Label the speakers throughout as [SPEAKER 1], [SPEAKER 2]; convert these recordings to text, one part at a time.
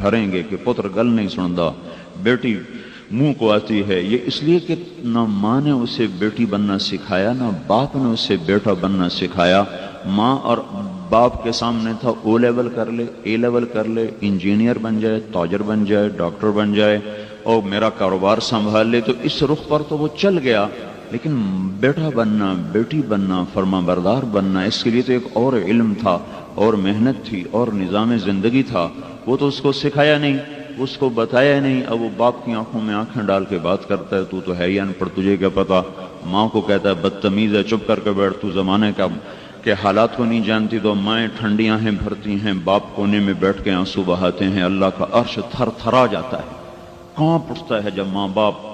[SPEAKER 1] بھریں گے کہ پتر گل نہیں سندا، بیٹی منہ کو آتی ہے، یہ اس لیے کہ نہ ماں نے اسے بیٹی بننا سکھایا، نہ باپ نے اسے بیٹا بننا سکھایا۔ ماں اور باپ کے سامنے تھا او لیول کر لے، اے لیول کر لے، انجینئر بن جائے، تاجر بن جائے، ڈاکٹر بن جائے اور میرا کاروبار سنبھال لے، تو اس رخ پر تو وہ چل گیا۔ لیکن بیٹا بننا، بیٹی بننا، فرما بردار بننا، اس کے لیے تو ایک اور علم تھا، اور محنت تھی، اور نظام زندگی تھا، وہ تو اس کو سکھایا نہیں، اس کو بتایا نہیں۔ اب وہ باپ کی آنکھوں میں آنکھیں ڈال کے بات کرتا ہے، تو ہے ہی ان پڑھ، تجھے کیا پتا۔ ماں کو کہتا ہے بدتمیز ہے، چپ کر کے بیٹھ، تو زمانے کا کے حالات کو نہیں جانتی۔ تو مائیں ٹھنڈی آنکھیں بھرتی ہیں، باپ کونے میں بیٹھ کے آنسو بہاتے ہیں، اللہ کا عرش تھر تھرا جاتا ہے، کانپ اٹھتا ہے۔ جب ماں باپ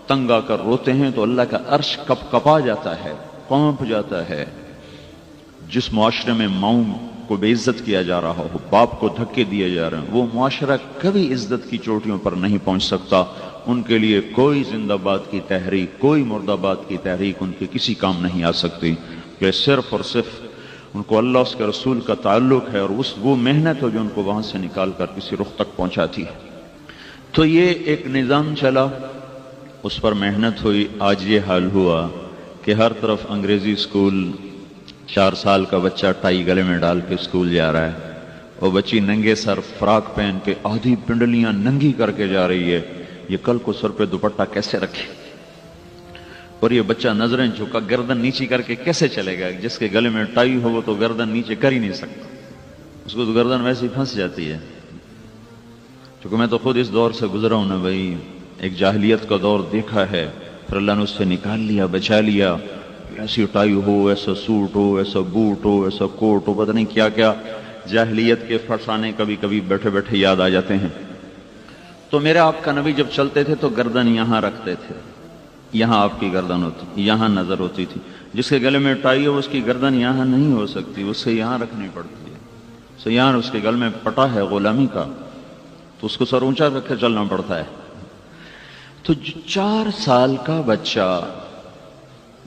[SPEAKER 1] تنگ آ کر روتے ہیں تو اللہ کا عرش کپ کپا جاتا ہے، کانپ جاتا ہے۔ جس معاشرے میں ماؤں کو بے عزت کیا جا رہا ہو، باپ کو دھکے دیے جا رہے ہیں، وہ معاشرہ کبھی عزت کی چوٹیوں پر نہیں پہنچ سکتا۔ ان کے لیے کوئی زندہ باد کی تحریک، کوئی مردہ باد کی تحریک ان کے کسی کام نہیں آ سکتی، کہ صرف اور صرف ان کو اللہ اس کے رسول کا تعلق ہے، اور وہ محنت ہے جو ان کو وہاں سے نکال کر کسی رخ تک پہنچاتی ہے۔ تو یہ ایک نظام چلا، اس پر محنت ہوئی۔ آج یہ حال ہوا کہ ہر طرف انگریزی اسکول، 4 سال کا بچہ ٹائی گلے میں ڈال کے اسکول جا رہا ہے، اور بچی ننگے سر فراق پہن کے آدھی پنڈلیاں ننگی کر کے جا رہی ہے۔ یہ کل کو سر پہ دوپٹہ کیسے رکھے؟ اور یہ بچہ نظریں جھکا گردن نیچی کر کے کیسے چلے گا؟ جس کے گلے میں ٹائی ہو وہ تو گردن نیچے کر ہی نہیں سکتا، اس کو تو گردن ویسے ہی پھنس جاتی ہے۔ چونکہ میں تو خود اس دور سے گزرا ہوں نا بھائی، ایک جاہلیت کا دور دیکھا ہے، پھر اللہ نے اس سے نکال لیا، بچا لیا۔ ایسی ٹائی ہو، ایسا سوٹ ہو، ایسا بوٹ ہو، ایسا کوٹ ہو، پتہ نہیں کیا کیا جاہلیت کے فرسانے کبھی کبھی بیٹھے بیٹھے یاد آ جاتے ہیں۔ تو میرے آپ کا نبی جب چلتے تھے تو گردن یہاں رکھتے تھے، یہاں آپ کی گردن ہوتی، یہاں نظر ہوتی تھی۔ جس کے گلے میں ٹائی ہو اس کی گردن یہاں نہیں ہو سکتی، اس سے یہاں رکھنی پڑتی ہے، سے یہاں اس کے گل میں پٹا ہے غلامی کا، تو اس کو سر اونچا رکھ کے چلنا پڑتا ہے۔ تو 4 سال کا بچہ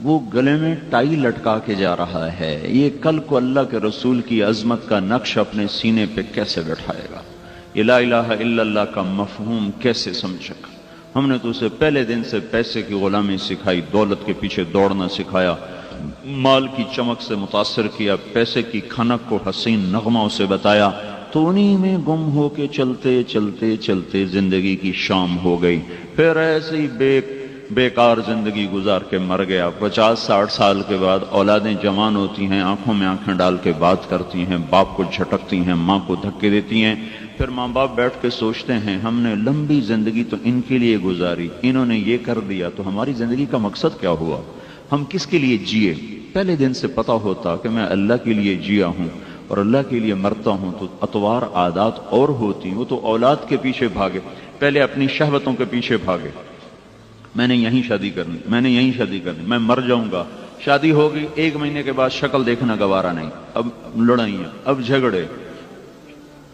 [SPEAKER 1] وہ گلے میں ٹائی لٹکا کے جا رہا ہے، یہ کل کو اللہ کے رسول کی عظمت کا نقش اپنے سینے پہ کیسے بٹھائے گا؟ یہ لا الہ الا اللہ کا مفہوم کیسے سمجھے گا؟ ہم نے تو اسے پہلے دن سے پیسے کی غلامی سکھائی، دولت کے پیچھے دوڑنا سکھایا، مال کی چمک سے متاثر کیا، پیسے کی کھنک کو حسین نغمہ اسے بتایا، تو انہی میں گم ہو کے چلتے چلتے چلتے زندگی کی شام ہو گئی۔ پھر ایسے ہی بیکار زندگی گزار کے مر گیا۔ 50-60 سال کے بعد اولادیں جوان ہوتی ہیں، آنکھوں میں آنکھیں ڈال کے بات کرتی ہیں، باپ کو جھٹکتی ہیں، ماں کو دھکے دیتی ہیں۔ پھر ماں باپ بیٹھ کے سوچتے ہیں ہم نے لمبی زندگی تو ان کے لیے گزاری، انہوں نے یہ کر دیا، تو ہماری زندگی کا مقصد کیا ہوا؟ ہم کس کے لیے جیے؟ پہلے دن سے پتہ ہوتا کہ میں اللہ کے لیے جیا ہوں اور اللہ کے لیے مرتا ہوں، تو اطوار عادات اور ہوتی، وہ تو اولاد کے پیچھے بھاگے، پہلے اپنی شہوتوں کے پیچھے بھاگے، میں نے یہیں شادی کرنی، میں نے یہیں شادی کرنی، میں مر جاؤں گا۔ شادی ہوگی، 1 مہینے کے بعد شکل دیکھنا گوارا نہیں، اب لڑائیاں، اب جھگڑے۔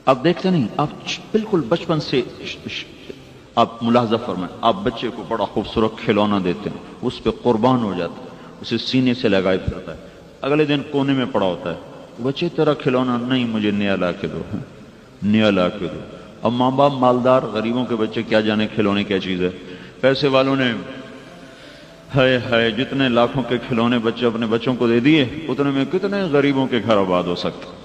[SPEAKER 1] آپ دیکھتے نہیں، آپ بالکل بچپن سے آپ ملاحظہ فرمائیں، آپ بچے کو بڑا خوبصورت کھلونا دیتے ہیں، اس پہ قربان ہو جاتا ہے، اسے سینے سے لگائے پھرتا ہے، اگلے دن کونے میں پڑا ہوتا ہے، بچے تیرا کھلونا نہیں، مجھے نیا لا کے دو، نیا لا کے دو۔ اب ماں باپ مالدار، غریبوں کے بچے کیا جانے کھلونے کیا چیز ہے۔ پیسے والوں نے ہائے جتنے لاکھوں کے کھلونے بچے اپنے بچوں کو دے دیے، اتنے میں کتنے غریبوں کے گھر آباد ہو سکتے۔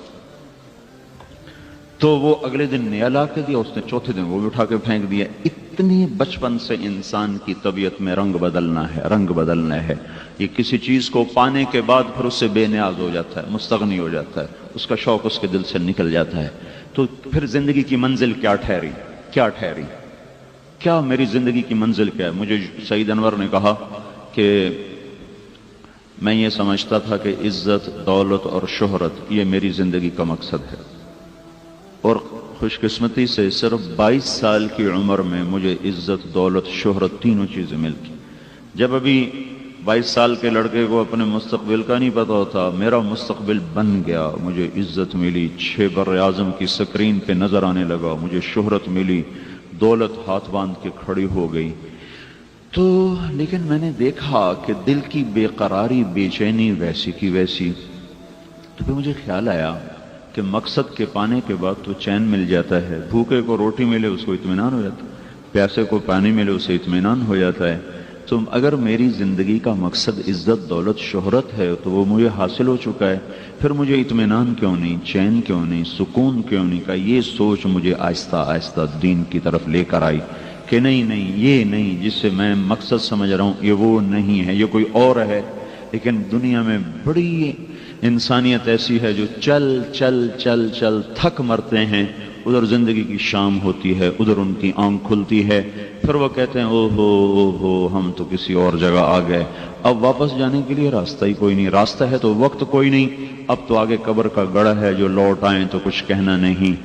[SPEAKER 1] تو وہ اگلے دن نیا لا کے دیا، اس نے چوتھے دن وہ بھی اٹھا کے پھینک دیا۔ اتنی بچپن سے انسان کی طبیعت میں رنگ بدلنا ہے، رنگ بدلنا ہے۔ یہ کسی چیز کو پانے کے بعد پھر اس سے بے نیاز ہو جاتا ہے، مستغنی ہو جاتا ہے، اس کا شوق اس کے دل سے نکل جاتا ہے۔ تو پھر زندگی کی منزل کیا ٹھہری؟ کیا ٹھہری؟ کیا میری زندگی کی منزل کیا ہے؟ مجھے سعید انور نے کہا کہ میں یہ سمجھتا تھا کہ عزت، دولت اور شہرت یہ میری زندگی کا مقصد ہے، اور خوش قسمتی سے صرف 22 سال کی عمر میں مجھے عزت، دولت، شہرت تینوں چیزیں مل گئی۔ جب ابھی 22 سال کے لڑکے کو اپنے مستقبل کا نہیں پتا ہوتا، میرا مستقبل بن گیا، مجھے عزت ملی، 6 بر اعظم کی سکرین پہ نظر آنے لگا، مجھے شہرت ملی، دولت ہاتھ باندھ کے کھڑی ہو گئی۔ تو لیکن میں نے دیکھا کہ دل کی بے قراری، بے چینی ویسی کی ویسی۔ تو پھر مجھے خیال آیا کہ مقصد کے پانے کے بعد تو چین مل جاتا ہے. بھوکے کو روٹی ملے اس کو اطمینان ہو جاتا ہے, پیاسے کو پانی ملے اسے اطمینان ہو جاتا ہے. تو اگر میری زندگی کا مقصد عزت دولت شہرت ہے تو وہ مجھے حاصل ہو چکا ہے, پھر مجھے اطمینان کیوں نہیں, چین کیوں نہیں, سکون کیوں نہیں. کا یہ سوچ مجھے آہستہ آہستہ دین کی طرف لے کر آئی کہ نہیں یہ نہیں جس سے میں مقصد سمجھ رہا ہوں یہ وہ نہیں ہے, یہ کوئی اور ہے. لیکن دنیا میں بڑی انسانیت ایسی ہے جو چل چل چل چل تھک مرتے ہیں, ادھر زندگی کی شام ہوتی ہے, ادھر ان کی آنکھ کھلتی ہے, پھر وہ کہتے ہیں او ہو ہم تو کسی اور جگہ آ گئے, اب واپس جانے کے لیے راستہ ہی کوئی نہیں, راستہ ہے تو وقت کوئی نہیں, اب تو آگے قبر کا گڑھ ہے, جو لوٹ آئیں تو کچھ کہنا نہیں.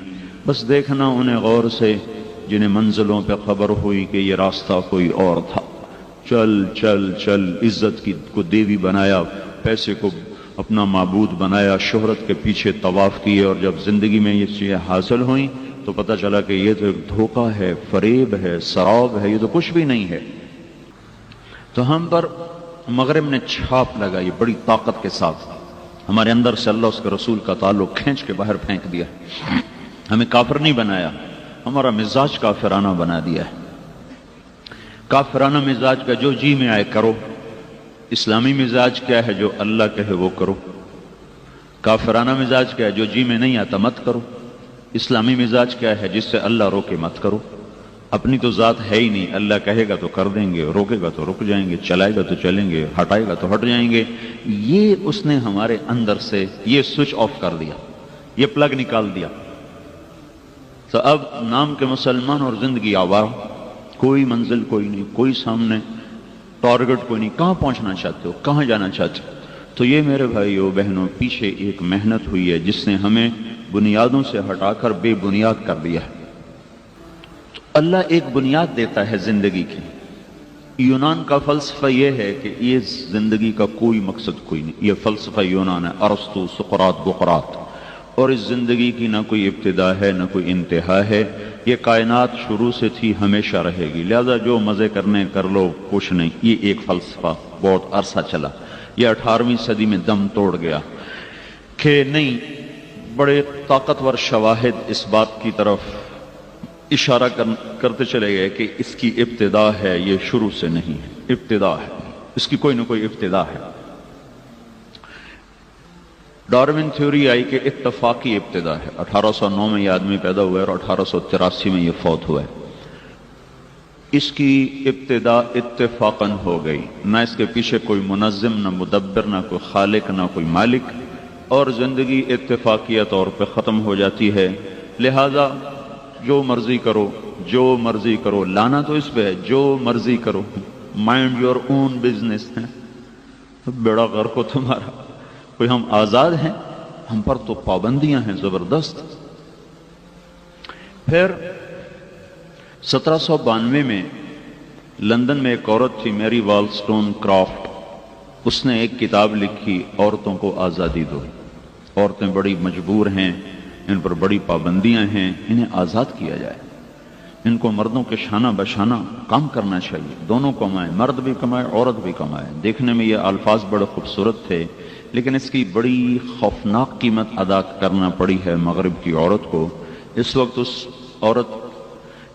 [SPEAKER 1] بس دیکھنا انہیں غور سے جنہیں منزلوں پہ خبر ہوئی کہ یہ راستہ کوئی اور تھا. چل چل چل عزت کی کو دیوی بنایا, پیسے کو اپنا معبود بنایا, شہرت کے پیچھے طواف کیے, اور جب زندگی میں یہ چیزیں حاصل ہوئیں تو پتہ چلا کہ یہ تو ایک دھوکہ ہے, فریب ہے, سراب ہے, یہ تو کچھ بھی نہیں ہے. تو ہم پر مغرب نے چھاپ لگائی بڑی طاقت کے ساتھ, ہمارے اندر سے اللہ اس کے رسول کا تعلق کھینچ کے باہر پھینک دیا, ہمیں کافر نہیں بنایا, ہمارا مزاج کافرانہ بنا دیا ہے. کافرانہ مزاج کا جو جی میں آئے کرو. اسلامی مزاج کیا ہے, جو اللہ کہے وہ کرو. کافرانہ مزاج کیا ہے, جو جی میں نہیں آتا مت کرو. اسلامی مزاج کیا ہے, جس سے اللہ روکے مت کرو. اپنی تو ذات ہے ہی نہیں, اللہ کہے گا تو کر دیں گے, روکے گا تو رک جائیں گے, چلائے گا تو چلیں گے, ہٹائے گا تو ہٹ جائیں گے. یہ اس نے ہمارے اندر سے یہ سوئچ آف کر دیا, یہ پلگ نکال دیا. تو اب نام کے مسلمان اور زندگی آوارہ, کوئی منزل کوئی نہیں, کوئی سامنے ٹارگٹ کوئی نہیں. کہاں پہنچنا چاہتے ہو, کہاں جانا چاہتے ہو؟ تو یہ میرے بھائیو بہنوں پیچھے ایک محنت ہوئی ہے جس نے ہمیں بنیادوں سے ہٹا کر بے بنیاد کر دیا ہے. تو اللہ ایک بنیاد دیتا ہے زندگی کی. یونان کا فلسفہ یہ ہے کہ یہ زندگی کا کوئی مقصد کوئی نہیں, یہ فلسفہ یونان ہے, ارسطو, سقراط, بقراط. اور اس زندگی کی نہ کوئی ابتدا ہے نہ کوئی انتہا ہے, یہ کائنات شروع سے تھی, ہمیشہ رہے گی, لہذا جو مزے کرنے کر لو, کچھ نہیں. یہ ایک فلسفہ بہت عرصہ چلا, یہ 18ویں صدی میں دم توڑ گیا کہ نہیں. بڑے طاقتور شواہد اس بات کی طرف اشارہ کرتے چلے گئے کہ اس کی ابتدا ہے, یہ شروع سے نہیں ہے, ابتدا ہے, اس کی کوئی نہ کوئی ابتدا ہے. ڈارون تھیوری آئی کہ اتفاقی ابتدا ہے. 1809 میں یہ آدمی پیدا ہوا ہے اور 1883 میں یہ فوت ہوا ہے. اس کی ابتدا اتفاقاً ہو گئی, نہ اس کے پیچھے کوئی منظم, نہ مدبر, نہ کوئی خالق, نہ کوئی مالک, اور زندگی اتفاقیہ طور پہ ختم ہو جاتی ہے. لہذا جو مرضی کرو, جو مرضی کرو, لانا تو اس پہ ہے, جو مرضی کرو, مائنڈ یور اون بزنس ہے, بیڑا غرق ہو تمہارا. کوئی ہم آزاد ہیں, ہم پر تو پابندیاں ہیں زبردست. پھر 1792 میں لندن میں ایک عورت تھی, میری والسٹون کرافٹ, اس نے ایک کتاب لکھی, عورتوں کو آزادی دو. عورتیں بڑی مجبور ہیں, ان پر بڑی پابندیاں ہیں, انہیں آزاد کیا جائے, ان کو مردوں کے شانہ بشانہ کام کرنا چاہیے, دونوں کمائیں, مرد بھی کمائے, عورت بھی کمائے. دیکھنے میں یہ الفاظ بڑے خوبصورت تھے, لیکن اس کی بڑی خوفناک قیمت ادا کرنا پڑی ہے مغرب کی عورت کو. اس وقت اس عورت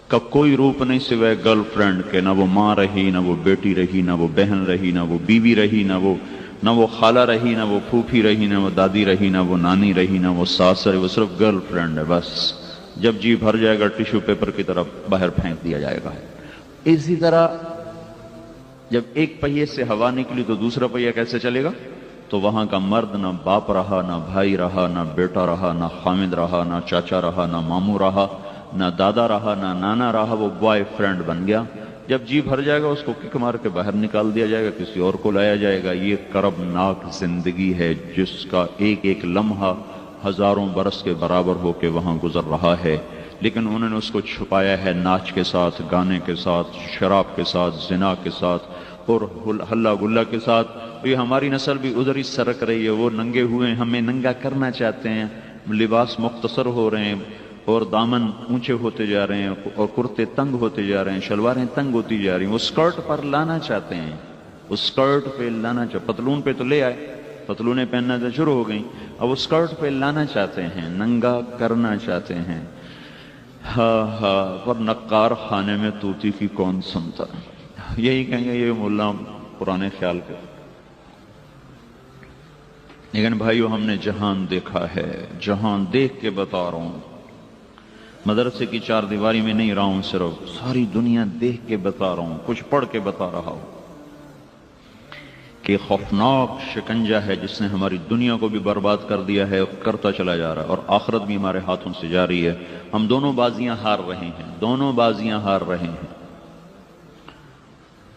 [SPEAKER 1] کا کوئی روپ نہیں سوائے گرل فرینڈ کے, نہ وہ ماں رہی, نہ وہ بیٹی رہی, نہ وہ بہن رہی, نہ وہ بیوی رہی, نہ وہ خالہ رہی, نہ وہ پھوپھی رہی, نہ وہ دادی رہی, نہ وہ نانی رہی, نہ وہ ساس رہی, وہ صرف گرل فرینڈ ہے بس. جب جی بھر جائے گا ٹیشو پیپر کی طرف باہر پھینک دیا جائے گا. اسی طرح جب ایک پہیے سے ہوا نکلی تو دوسرا پہیہ کیسے چلے گا؟ تو وہاں کا مرد نہ باپ رہا, نہ بھائی رہا, نہ بیٹا رہا, نہ خامد رہا, نہ چاچا رہا, نہ ماموں رہا, نہ دادا رہا, نہ نانا رہا, وہ بوائے فرینڈ بن گیا. جب جی بھر جائے گا اس کو کک مار کے باہر نکال دیا جائے گا, کسی اور کو لایا جائے گا. یہ کربناک زندگی ہے جس کا ایک ایک لمحہ ہزاروں برس کے برابر ہو کے وہاں گزر رہا ہے. لیکن انہوں نے اس کو چھپایا ہے ناچ کے ساتھ, گانے کے ساتھ, شراب کے ساتھ, زنا کے ساتھ اور ہلا گلا کے ساتھ. یہ ہماری نسل بھی ادھر ہی سرک رہی ہے, وہ ننگے ہوئے ہیں, ہمیں ننگا کرنا چاہتے ہیں, لباس مختصر ہو رہے ہیں اور دامن اونچے ہوتے جا رہے ہیں اور کرتے تنگ ہوتے جا رہے ہیں, شلواریں تنگ ہوتی جا رہی ہیں. وہ سکرٹ پر لانا چاہتے ہیں, وہ سکرٹ پہ لانا چاہتے, پتلون پہ تو لے آئے, پتلونیں پہننا تو شروع ہو گئیں, اب وہ اسکرٹ پہ لانا چاہتے ہیں، ننگا کرنا چاہتے ہیں۔ پر نقار خانے میں طوطی کی کون سنتا، یہی کہیں گے یہ ملا پرانے خیال کے۔ لیکن بھائیو ہم نے جہان دیکھا ہے، جہان دیکھ کے بتا رہا ہوں، مدرسے کی چار دیواری میں نہیں رہا ہوں، صرف ساری دنیا دیکھ کے بتا رہا ہوں، کچھ پڑھ کے بتا رہا ہوں کہ خوفناک شکنجہ ہے جس نے ہماری دنیا کو بھی برباد کر دیا ہے، کرتا چلا جا رہا ہے، اور آخرت بھی ہمارے ہاتھوں سے جاری ہے۔ ہم دونوں بازیاں ہار رہے ہیں، دونوں بازیاں ہار رہے ہیں۔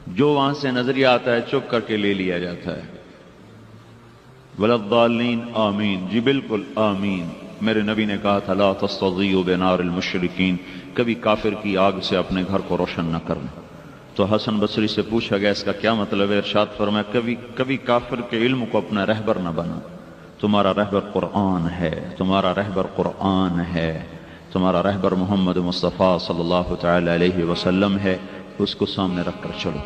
[SPEAKER 1] جو وہاں سے نظریہ آتا ہے چپ کر کے لے لیا جاتا ہے۔ وَلَضَّالِّينَ آمین، جی بالکل آمین۔ میرے نبی نے کہا تھا لا تستضیئوا بنار المشرکین، کبھی کافر کی آگ سے اپنے گھر کو روشن نہ کرنا۔ تو حسن بصری سے پوچھا گیا اس کا کیا مطلب ہے؟ ارشاد فرمایا کبھی کافر کے علم کو اپنا رہبر نہ بنا، تمہارا رہبر قرآن ہے، تمہارا رہبر قرآن ہے، تمہارا رہبر محمد مصطفیٰ صلی اللہ تعالی علیہ وسلم ہے، اس کو سامنے رکھ کر چلو۔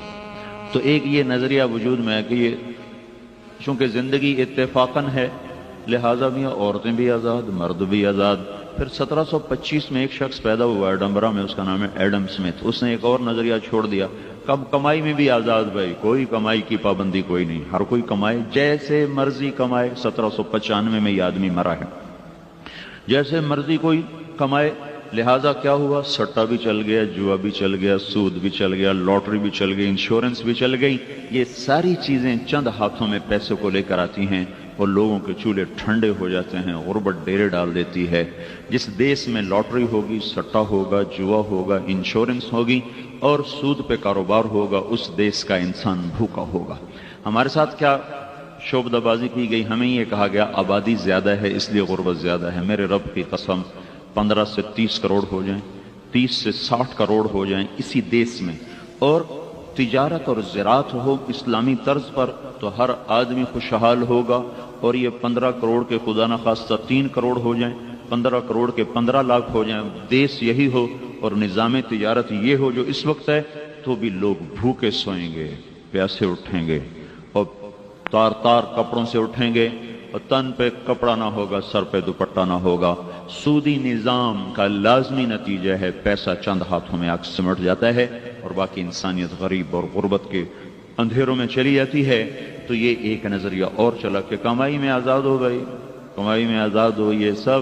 [SPEAKER 1] تو ایک یہ نظریہ وجود میں ہے کہ یہ چونکہ زندگی اتفاقاً ہے، لہٰذا بھی عورتیں بھی آزاد، مرد بھی آزاد۔ پھر 1725 میں ایک شخص پیدا ہوا ایڈنبرا میں، اس کا نام ہے ایڈم سمتھ۔ اس نے ایک اور نظریہ چھوڑ دیا، کمائی میں بھی آزاد بھائی، کوئی کمائی کی پابندی کوئی نہیں، ہر کوئی کمائے جیسے مرضی کمائے۔ 1795 میں یہ آدمی مرا ہے، جیسے مرضی کوئی کمائے۔ لہٰذا کیا ہوا، سٹا بھی چل گیا، جوا بھی چل گیا، سود بھی چل گیا، لاٹری بھی چل گئی، انشورنس بھی چل گئی۔ یہ ساری چیزیں چند ہاتھوں میں پیسے کو لے کر آتی ہیں اور لوگوں کے چولہے ٹھنڈے ہو جاتے ہیں، غربت ڈیرے ڈال دیتی ہے۔ جس دیس میں لاٹری ہوگی، سٹا ہوگا، جوا ہوگا، انشورنس ہوگی اور سود پہ کاروبار ہوگا، اس دیس کا انسان بھوکا ہوگا۔ ہمارے ساتھ کیا شعبدہ بازی کی گئی، ہمیں یہ کہا گیا آبادی زیادہ ہے اس لیے غربت زیادہ ہے۔ میرے رب کی قسم 15 سے 30 کروڑ ہو جائیں، 30 سے 60 کروڑ ہو جائیں اسی دیس میں، اور تجارت اور زراعت ہو اسلامی طرز پر، تو ہر آدمی خوشحال ہوگا۔ اور یہ 15 کروڑ کے خدا نخواستہ 3 کروڑ ہو جائیں، 15 کروڑ کے 15 لاکھ ہو جائیں، دیس یہی ہو اور نظام تجارت یہ ہو جو اس وقت ہے، تو بھی لوگ بھوکے سوئیں گے، پیاسے اٹھیں گے اور تار تار کپڑوں سے اٹھیں گے، اور تن پہ کپڑا نہ ہوگا، سر پہ دوپٹہ نہ ہوگا۔ سودی نظام کا لازمی نتیجہ ہے پیسہ چند ہاتھوں میں آ سمٹ جاتا ہے اور باقی انسانیت غریب اور غربت کے اندھیروں میں چلی جاتی ہے۔ تو یہ ایک نظریہ اور چلا کہ کمائی میں آزاد ہو گئی، کمائی میں آزاد ہو، یہ سب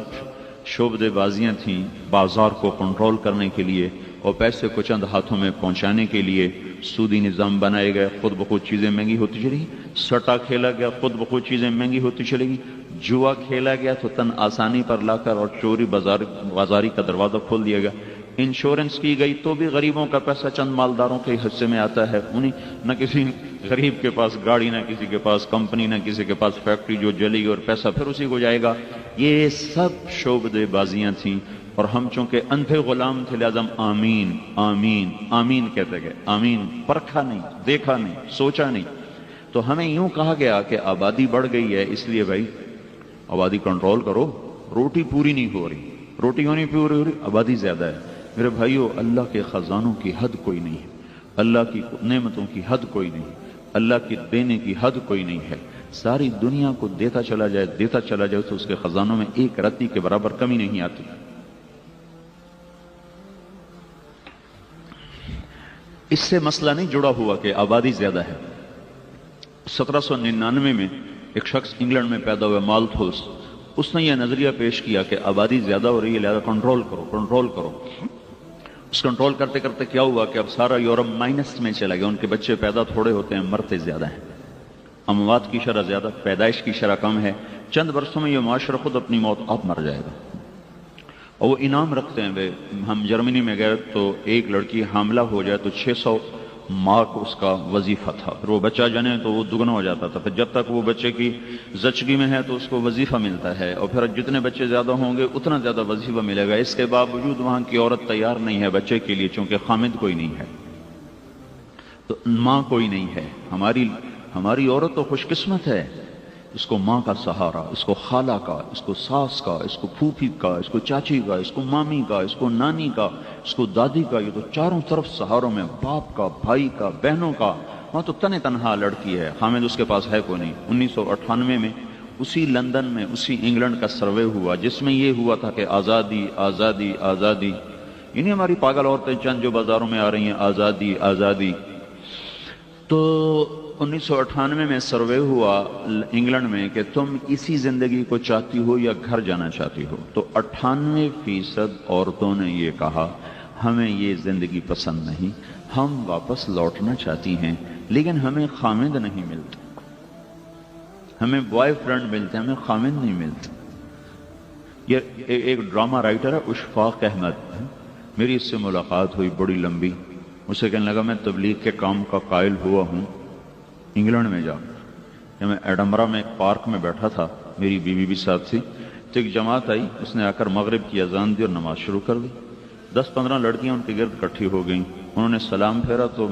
[SPEAKER 1] شعبدے بازیاں تھیں بازار کو کنٹرول کرنے کے لیے اور پیسے کو چند ہاتھوں میں پہنچانے کے لیے۔ سودی نظام بنائے گئے، خود بخود چیزیں مہنگی ہوتی چلی گئی، سٹا کھیلا گیا، خود بخود چیزیں مہنگی ہوتی چلے گی، جوا کھیلا گیا تو تن آسانی پر لا کر اور چوری بازاری کا دروازہ کھول دیا گیا، انشورنس کی گئی تو بھی غریبوں کا پیسہ چند مالداروں کے حصے میں آتا ہے، انہیں نہ کسی غریب کے پاس گاڑی، نہ کسی کے پاس کمپنی، نہ کسی کے پاس فیکٹری جو جلی اور پیسہ پھر اسی کو جائے گا۔ یہ سب شعبدے بازیاں تھیں اور ہم چونکہ اندھے غلام تھے لہذا آمین آمین آمین کہتے گئے، آمین، پرکھا نہیں، دیکھا نہیں، سوچا نہیں۔ تو ہمیں یوں کہا گیا کہ آبادی بڑھ گئی ہے اس لیے بھائی آبادی کنٹرول کرو، روٹی پوری نہیں ہو رہی، روٹی کیوں نہیں پوری ہو رہی؟ آبادی زیادہ ہے۔ میرے بھائیو، اللہ کے خزانوں کی حد کوئی نہیں ہے، اللہ کی نعمتوں کی حد کوئی نہیں، اللہ کی دینے کی حد کوئی نہیں ہے۔ ساری دنیا کو دیتا چلا جائے تو اس کے خزانوں میں ایک رتی کے برابر کمی نہیں آتی۔ اس سے مسئلہ نہیں جڑا ہوا کہ آبادی زیادہ ہے۔ 1799 میں ایک شخص انگلینڈ میں پیدا ہوا مالتھوس، اس نے یہ نظریہ پیش کیا کہ آبادی زیادہ ہو رہی ہے لہذا کنٹرول کرو۔ اس کنٹرول کرتے کرتے کیا ہوا کہ اب سارا یورپ مائنس میں چلا گیا، ان کے بچے پیدا تھوڑے ہوتے ہیں، مرتے زیادہ ہیں، اموات کی شرح زیادہ، پیدائش کی شرح کم ہے۔ چند برسوں میں یہ معاشرہ خود اپنی موت آپ مر جائے گا۔ اور وہ انعام رکھتے ہیں، ہم جرمنی میں گئے تو ایک لڑکی حاملہ ہو جائے تو 600 مارک اس کا وظیفہ تھا، پھر وہ بچہ جنے تو وہ دگنا ہو جاتا تھا، پھر جب تک وہ بچے کی زچگی میں ہے تو اس کو وظیفہ ملتا ہے، اور پھر جتنے بچے زیادہ ہوں گے اتنا زیادہ وظیفہ ملے گا۔ اس کے باوجود وہاں کی عورت تیار نہیں ہے بچے کے لیے، چونکہ خامد کوئی نہیں ہے، تو ماں کوئی نہیں ہے۔ ہماری عورت تو خوش قسمت ہے، اس کو ماں کا سہارا، اس کو خالہ کا، اس کو ساس کا، اس کو پھوپھی کا، اس کو چاچی کا، اس کو مامی کا، اس کو نانی کا، اس کو دادی کا، یہ تو چاروں طرف سہاروں میں، باپ کا، بھائی کا، بہنوں کا۔ وہاں تو تنہا لڑکی ہے، خامد اس کے پاس ہے کوئی نہیں۔ 1998 میں اسی لندن میں اسی انگلینڈ کا سروے ہوا جس میں یہ ہوا تھا کہ آزادی آزادی آزادی، یعنی ہماری پاگل عورتیں چند جو بازاروں میں آ رہی ہیں آزادی آزادی. تو 1998 میں سروے ہوا انگلینڈ میں کہ تم اسی زندگی کو چاہتی ہو یا گھر جانا چاہتی ہو، تو 98% عورتوں نے یہ کہا ہمیں یہ زندگی پسند نہیں، ہم واپس لوٹنا چاہتی ہیں لیکن ہمیں خامند نہیں ملتے، ہمیں بوائے فرینڈ ملتے ہیں، ہمیں خامند نہیں ملتے. یہ ایک ڈرامہ رائٹر ہے اشفاق احمد، میری اس سے ملاقات ہوئی بڑی لمبی. اسے کہنے لگا میں تبلیغ کے کام کا قائل ہوا ہوں انگلینڈ میں جا کہ میں ایڈنبرا میں ایک پارک میں بیٹھا تھا، میری بیوی بھی ساتھ تھی، تو ایک جماعت آئی، اس نے آ کر مغرب کی اذان دی اور نماز شروع کر دی. 10-15 لڑکیاں ان کے گرد اکٹھی ہو گئیں، انہوں نے سلام پھیرا تو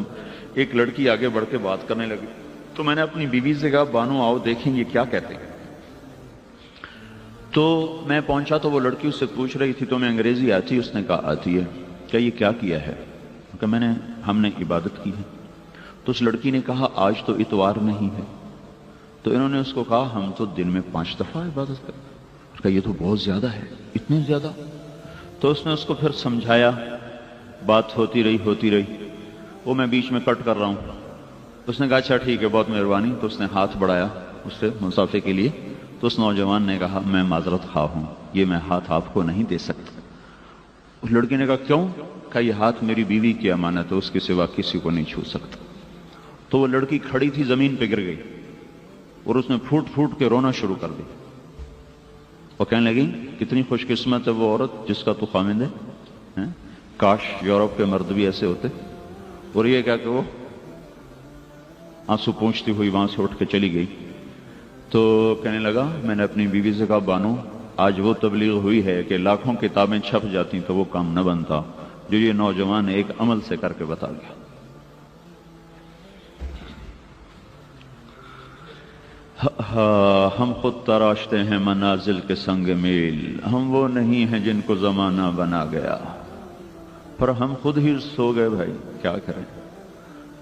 [SPEAKER 1] ایک لڑکی آگے بڑھ کے بات کرنے لگی. تو میں نے اپنی بیوی سے کہا بانو آؤ دیکھیں یہ کیا کہتے ہیں. تو میں پہنچا تو وہ لڑکی اس سے پوچھ رہی تھی تمہیں انگریزی آتی؟ اس نے کہا آتی ہے. کیا یہ کیا کیا ہے؟ کہ ہم نے عبادت کی ہے. تو اس لڑکی نے کہا آج تو اتوار نہیں ہے. تو انہوں نے اس کو کہا ہم تو دن میں 5 دفعہ عبادت کرتے ہیں. کہ یہ تو بہت زیادہ ہے، اتنی زیادہ. تو اس نے اس کو پھر سمجھایا، بات ہوتی رہی. وہ میں بیچ میں کٹ کر رہا ہوں. اس نے کہا اچھا ٹھیک ہے بہت مہربانی. تو اس نے ہاتھ بڑھایا اس سے مسافے کے لیے. تو اس نوجوان نے کہا میں معذرت خواہ ہوں، یہ میں ہاتھ آپ کو نہیں دے سکتا. اس لڑکی نے کہا کیوں؟ کہ یہ ہاتھ میری بیوی کی امانت ہے، اس کے سوا کسی کو نہیں چھو سکتا. تو وہ لڑکی کھڑی تھی زمین پہ گر گئی اور اس نے پھوٹ پھوٹ کے رونا شروع کر دی. وہ کہنے لگی کتنی خوش قسمت ہے وہ عورت جس کا تو خامند ہے، کاش یورپ کے مرد بھی ایسے ہوتے. اور یہ کیا کہ وہ آنسو پونچھتی ہوئی وہاں سے اٹھ کے چلی گئی. تو کہنے لگا میں نے اپنی بیوی سے کہا بانو آج وہ تبلیغ ہوئی ہے کہ لاکھوں کتابیں چھپ جاتی تو وہ کام نہ بنتا جو یہ نوجوان ایک عمل سے کر کے بتا گیا. ہم خود تراشتے ہیں منازل کے سنگ میل، ہم وہ نہیں ہیں جن کو زمانہ بنا گیا، پر ہم خود ہی سو گئے. بھائی کیا کریں؟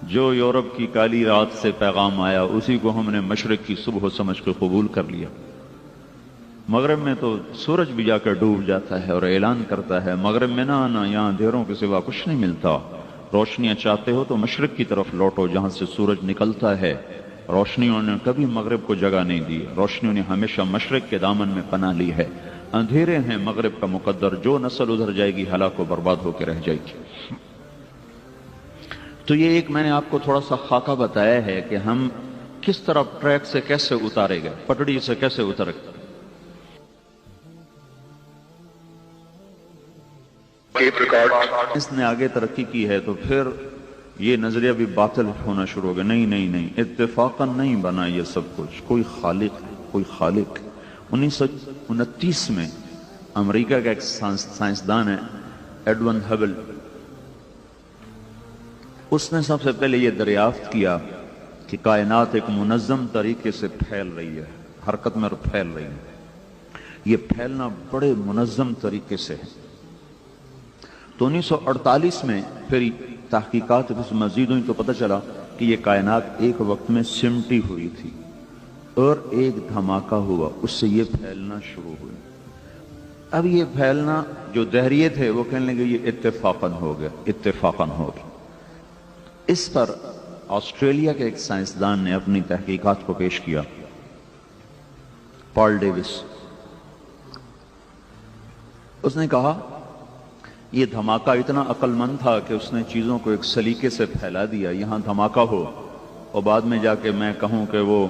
[SPEAKER 1] جو یورپ کی کالی رات سے پیغام آیا اسی کو ہم نے مشرق کی صبح سمجھ کے قبول کر لیا. مغرب میں تو سورج بھی جا کر ڈوب جاتا ہے اور اعلان کرتا ہے مغرب میں نہ آنا، یہاں اندھیروں کے سوا کچھ نہیں ملتا. روشنیاں چاہتے ہو تو مشرق کی طرف لوٹو جہاں سے سورج نکلتا ہے. روشنیوں نے کبھی مغرب کو جگہ نہیں دی، روشنیوں نے ہمیشہ مشرق کے دامن میں پناہ لی ہے. اندھیرے ہیں مغرب کا مقدر، جو نسل ادھر جائے گی ہلاک و برباد ہو کے رہ جائے گی. تو یہ ایک میں نے آپ کو تھوڑا سا خاکہ بتایا ہے کہ ہم کس طرح ٹریک سے کیسے اتارے گئے، پٹڑی سے کیسے اتر گئے. اس نے آگے ترقی کی ہے تو پھر یہ نظریہ بھی باطل ہونا شروع ہو گیا. نہیں اتفاقاً نہیں بنا یہ سب کچھ، کوئی خالق ہے، کوئی خالق. 1929 میں امریکہ کا ایک سائنسدان ہے ایڈون ہبل، اس نے سب سے پہلے یہ دریافت کیا کہ کائنات ایک منظم طریقے سے پھیل رہی ہے، حرکت میں پھیل رہی ہے. یہ پھیلنا بڑے منظم طریقے سے ہے. تو 1948 میں پھر تحقیقات مزید ہوئی تو پتہ چلا کہ یہ کائنات ایک وقت میں سمٹی ہوئی تھی اور ایک دھماکہ ہوا، اس سے یہ پھیلنا شروع ہوئی. اب یہ پھیلنا جو دہریے تھے وہ کہنے لگے یہ اتفاقاً ہو گیا. اس پر آسٹریلیا کے ایک سائنسدان نے اپنی تحقیقات کو پیش کیا، پال ڈیوس. اس نے کہا یہ دھماکہ اتنا عقل مند تھا کہ اس نے چیزوں کو ایک سلیقے سے پھیلا دیا. یہاں دھماکہ ہو اور بعد میں جا کے میں کہوں کہ وہ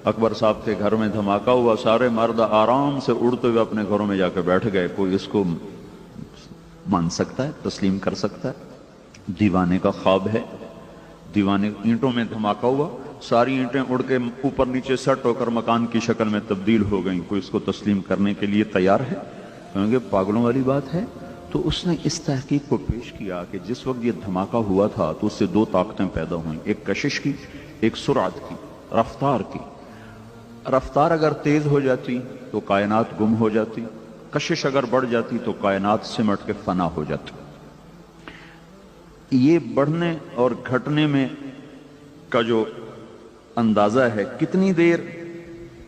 [SPEAKER 1] اکبر صاحب کے گھر میں دھماکہ ہوا، سارے مرد آرام سے اڑتے ہوئے اپنے گھروں میں جا کے بیٹھ گئے. کوئی اس کو مان سکتا ہے، تسلیم کر سکتا ہے؟ دیوانے کا خواب ہے. دیوانے اینٹوں میں دھماکہ ہوا، ساری اینٹیں اڑ کے اوپر نیچے سٹ ہو کر مکان کی شکل میں تبدیل ہو گئیں. کوئی اس کو تسلیم کرنے کے لیے تیار ہے؟ کیونکہ پاگلوں والی بات ہے. تو اس نے اس تحقیق کو پیش کیا کہ جس وقت یہ دھماکہ ہوا تھا تو اس سے 2 طاقتیں پیدا ہوئیں، ایک کشش کی، ایک سرعت کی، رفتار کی. رفتار اگر تیز ہو جاتی تو کائنات گم ہو جاتی، کشش اگر بڑھ جاتی تو کائنات سمٹ کے فنا ہو جاتی. یہ بڑھنے اور گھٹنے میں کا جو اندازہ ہے کتنی دیر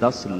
[SPEAKER 1] 10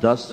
[SPEAKER 1] 10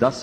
[SPEAKER 1] 10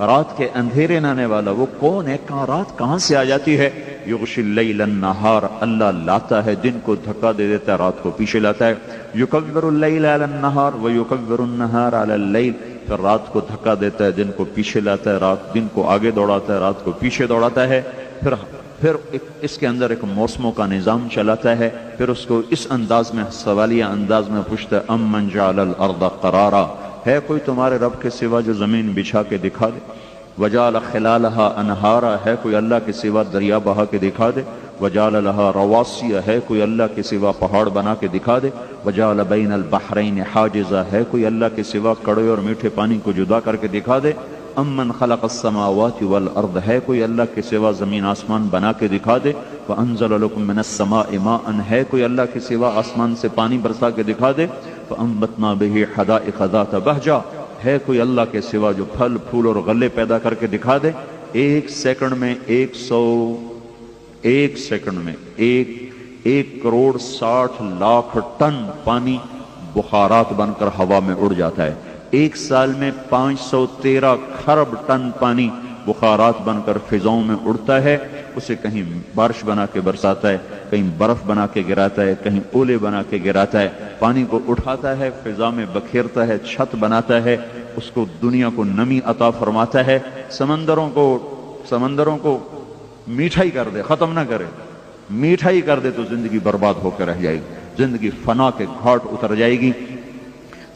[SPEAKER 1] رات کے اندھیرے نہ آنے والا وہ کون ہے؟ رات کہاں سے آ جاتی ہے؟ یغشی اللیل النہار، اللہ لاتا ہے دن کو دھکا دے دیتا ہے، رات کو پیچھے لاتا ہے۔ یکور اللیل علی النہار ویکور النہار علی اللیل، پھر رات کو دھکا دیتا ہے، دن کو پیچھے لاتا ہے، رات دن کو آگے دوڑاتا ہے، رات کو پیچھے دوڑاتا ہے، پھر اس کے اندر ایک موسموں کا نظام چلاتا ہے، پھر اس کو اس انداز میں سوالیہ انداز میں پوچھتا ہے امن جعل الارض قرارا، ہے کوئی تمہارے رب کے سوا جو زمین بچھا کے دکھا دے؟ وجعل خلالہا انہارا، ہے کوئی اللہ کے سوا دریا بہا کے دکھا دے؟ وجعل لہا رواسی، ہے کوئی اللہ کے سوا پہاڑ بنا کے دکھا دے؟ وجعل بین البحرین حاجزا، ہے کوئی اللہ کے سوا کڑوے اور میٹھے پانی کو جدا کر کے دکھا دے؟ امن خلق السماوات والارض، ہے کوئی اللہ کے سوا زمین آسمان بنا کے دکھا دے؟ وانزل لکم من السماء ماء، ہے کوئی اللہ کے سوا آسمان سے پانی برسا کے دکھا دے؟ فانبتنا به حدائق ذات بہجہ، ہے کوئی اللہ کے سوا جو پھل پھول اور غلے پیدا کر کے دکھا دے؟ ایک سیکنڈ میں 1,60,00,000 ٹن پانی بخارات بن کر ہوا میں اڑ جاتا ہے۔ ایک سال میں 513 کھرب ٹن پانی بخارات بن کر فضاؤں میں اڑتا ہے، اسے کہیں بارش بنا کے برساتا ہے، کہیں برف بنا کے گراتا ہے، کہیں اولے بنا کے گراتا ہے، پانی کو اٹھاتا ہے، فضا میں بکھیرتا ہے، چھت بناتا ہے، اس کو دنیا کو نمی عطا فرماتا ہے، سمندروں کو میٹھا ہی کر دے، ختم نہ کرے، میٹھا ہی کر دے تو زندگی برباد ہو کے رہ جائے گی، زندگی فنا کے گھاٹ اتر جائے گی۔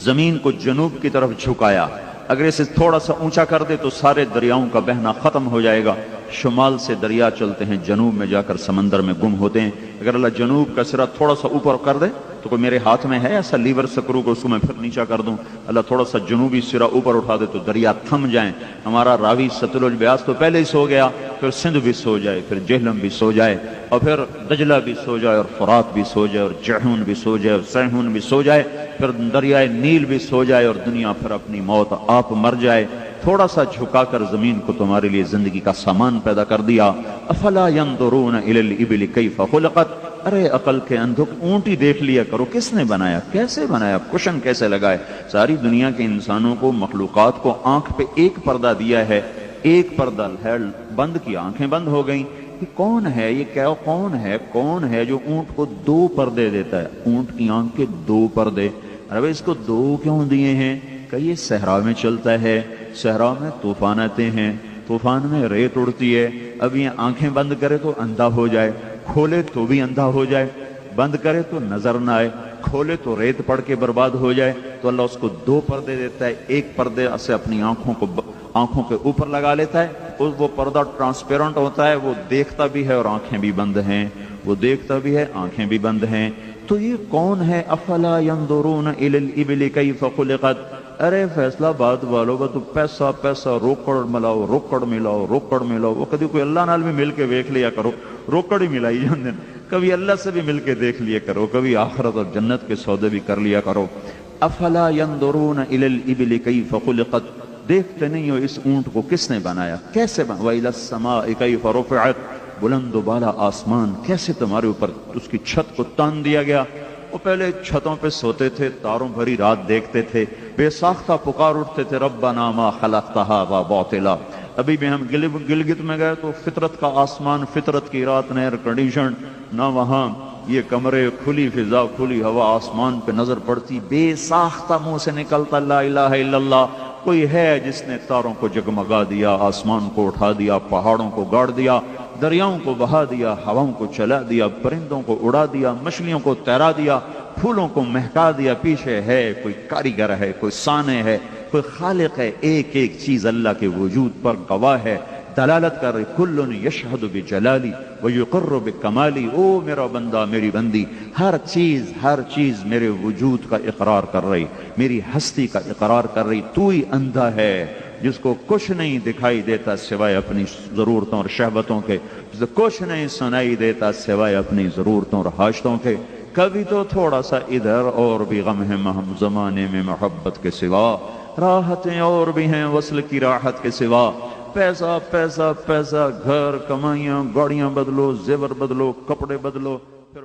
[SPEAKER 1] زمین کو جنوب کی طرف جھکایا، اگر اسے تھوڑا سا اونچا کر دے تو سارے دریاؤں کا بہنا ختم ہو جائے گا، شمال سے دریا چلتے ہیں، جنوب میں جا کر سمندر میں گم ہوتے ہیں۔ اگر اللہ جنوب کا سرا تھوڑا سا اوپر کر دے تو کوئی میرے ہاتھ میں ہے ایسا لیور سکرو کو اس کو میں پھر نیچا کر دوں؟ اللہ تھوڑا سا جنوبی سرا اوپر اٹھا دے تو دریا تھم جائیں، ہمارا راوی ستلج بیاس تو پہلے ہی سو گیا، پھر سندھ بھی سو جائے، پھر جہلم بھی سو جائے، اور پھر دجلہ بھی سو جائے، اور فرات بھی سو جائے، اور جہون بھی سو جائے، اور سیہون بھی سو جائے، پھر دریائے نیل بھی سو جائے، اور دنیا پھر اپنی موت آپ مر جائے۔ تھوڑا سا جھکا کر زمین کو تمہارے لیے زندگی کا سامان پیدا کر دیا۔ افلا ينظرون الى الابل كيف خلقت، ارے عقل کے اندھو اونٹی دیکھ لیا کرو، کس نے بنایا، کیسے بنایا، کشن کیسے لگائے؟ ساری دنیا کے انسانوں کو، مخلوقات کو آنکھ پہ ایک پردہ دیا ہے، ایک پردہ ہے، بند کی آنکھیں بند ہو گئیں۔ یہ کون ہے، یہ کیا کون ہے جو اونٹ کو 2 پردے دیتا ہے؟ اونٹ کی آنکھ کے 2 پردے، ارے اس کو 2 کیوں دیے ہیں؟ کہ یہ صحرا میں چلتا ہے، صحرا میں طوفان آتے ہیں، طوفان میں ریت اڑتی ہے، اب یہ آنکھیں بند کرے تو اندھا ہو جائے، کھولے تو بھی اندھا ہو جائے، بند کرے تو نظر نہ آئے، کھولے تو ریت پڑ کے برباد ہو جائے، تو اللہ اس کو 2 پردے دیتا ہے، ایک پردے سے اپنی آنکھوں کے اوپر لگا لیتا ہے، وہ پردہ ٹرانسپیرنٹ ہوتا ہے، وہ دیکھتا بھی ہے اور آنکھیں بھی بند ہیں، وہ دیکھتا بھی ہے، آنکھیں بھی بند ہیں۔ تو یہ کون ہے؟ افلا ينظرون الى الابل كيف خلقت، ارے فیصلہ باد والو با تو پیسہ روکڑ ملاؤ، وہ کبھی کوئی اللہ نال بھی مل کے دیکھ لیا کرو، روکڑ ہی ملائی جاندے، کبھی اللہ سے بھی مل کے دیکھ لیا کرو، کبھی آخرت اور جنت کے سودے بھی کر لیا کرو۔ افلا ينظرون الى الابل كيف خلقت، دیکھتے نہیں ہو اس اونٹ کو کس نے بنایا، کیسے بنا؟ وَإِلَى السَّمَاءِ كَيْفَ رُفِعَتْ، بلند و بالا آسمان کیسے تمہارے اوپر اس کی چھت کو تان دیا گیا۔ وہ پہلے چھتوں پہ سوتے تھے، تاروں بھری رات دیکھتے تھے، بے ساختہ پکار اٹھتے تھے ربنا ما خلقت ھذا باطلا۔ ابھی بھی ہم گلگت میں گئے تو فطرت کا آسمان، فطرت کی رات، نہ ایئر کنڈیشن، نہ وہاں یہ کمرے، کھلی فضا، کھلی ہوا، آسمان پہ نظر پڑتی، بے ساختہ منہ سے نکلتا لا الہ الا اللہ۔ کوئی ہے جس نے تاروں کو جگمگا دیا، آسمان کو اٹھا دیا، پہاڑوں کو گاڑ دیا، دریاؤں کو بہا دیا، ہواؤں کو چلا دیا، پرندوں کو اڑا دیا، مچھلیوں کو تیرا دیا، پھولوں کو مہکا دیا؟ پیچھے ہے کوئی کاریگر، ہے کوئی صانع ہے، کوئی خالق ہے، ایک ایک چیز اللہ کے وجود پر گواہ ہے، دلالت کر رہی۔ کل یشہد بجلالی ویقر بکمالی، او میرا بندہ، میری بندی، ہر چیز میرے وجود کا اقرار کر رہی، میری ہستی کا اقرار کر رہی۔ تو ہی اندھا ہے جس کو کچھ نہیں دکھائی دیتا سوائے اپنی ضرورتوں اور شہوتوں کے، جسے کچھ نہیں سنائی دیتا سوائے اپنی ضرورتوں اور حاجتوں کے۔ کبھی تو تھوڑا سا ادھر اور بھی غم ہے ہم زمانے میں محبت کے سوا، راحتیں اور بھی ہیں وصل کی راحت کے سوا، پیسہ پیسہ پیسہ، گھر، کمائیاں، گاڑیاں بدلو، زیور بدلو، کپڑے بدلو، پھر